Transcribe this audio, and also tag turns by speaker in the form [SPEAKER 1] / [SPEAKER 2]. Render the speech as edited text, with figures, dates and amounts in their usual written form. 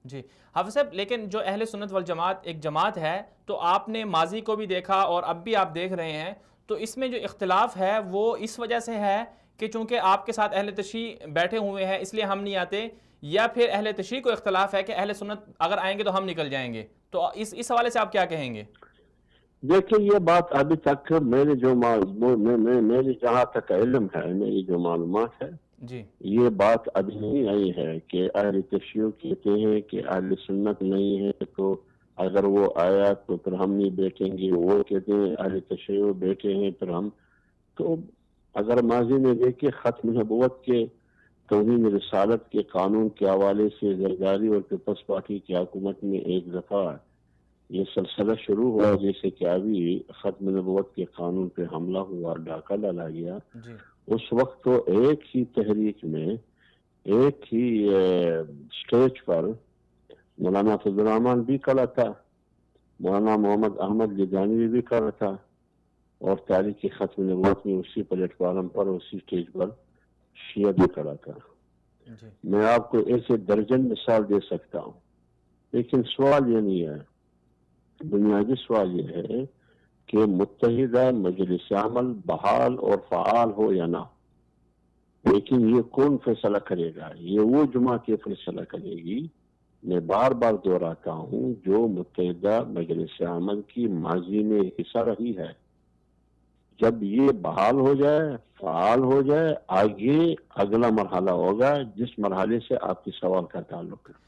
[SPEAKER 1] جی حافظ صاحب، لیکن جو اہل سنت والجماعت ایک جماعت ہے، تو آپ نے ماضی کو بھی دیکھا اور اب بھی آپ دیکھ رہے ہیں، تو اس میں جو اختلاف ہے وہ اس وجہ سے ہے کہ چونکہ آپ کے ساتھ اہل تشیع بیٹھے ہوئے ہیں اس لیے ہم نہیں آتے، یا پھر اہل تشیع کو اختلاف ہے کہ اہل سنت اگر آئیں گے تو ہم نکل جائیں گے؟ تو اس حوالے سے آپ کیا کہیں گے؟
[SPEAKER 2] دیکھیں یہ بات ابھی تک میرے جو میری جہاں تک علم ہے، میری جو معلومات ہے،
[SPEAKER 1] جی
[SPEAKER 2] یہ بات ابھی نہیں آئی ہے کہ اہل تشیع کہتے ہیں کہ اہل سنت نہیں ہے تو اگر وہ آیا تو پھر ہم نہیں بیٹھیں گے، وہ کہتے ہیں اہل تشیع بیٹھے ہیں پھر ہم. تو اگر ماضی میں دیکھیں ختم نبوت کے توہین رسالت کے قانون کے حوالے سے زرداری اور پیپلز پارٹی کی حکومت میں ایک دفعہ یہ سلسلہ شروع ہوا، جیسے کہ ابھی ختم نبوت کے قانون پہ حملہ ہوا، ڈاکہ ڈالا گیا.
[SPEAKER 1] جی
[SPEAKER 2] اس وقت تو ایک ہی تحریک میں، ایک ہی سٹیج پر مولانا فضل الرحمان بھی کھڑا تھا، مولانا محمد احمد لیدانوی بھی کھڑا تھا، اور تاریخ ختم نبوت میں اسی پلیٹ فارم پر، اسی سٹیج پر شیعہ بھی کھڑا تھا.
[SPEAKER 1] جی
[SPEAKER 2] میں آپ کو ایسے درجن مثال دے سکتا ہوں، لیکن سوال یہ نہیں ہے. بنیادی سوال یہ ہے کہ متحدہ مجلس عمل بحال اور فعال ہو یا نہ ہو، لیکن یہ کون فیصلہ کرے گا؟ یہ وہ جماعت یہ فیصلہ کرے گی. میں بار بار دہراتا ہوں، جو متحدہ مجلس عمل کی ماضی میں حصہ رہی ہے، جب یہ بحال ہو جائے، فعال ہو جائے، آگے اگلا مرحلہ ہوگا جس مرحلے سے آپ کی سوال کا تعلق ہے.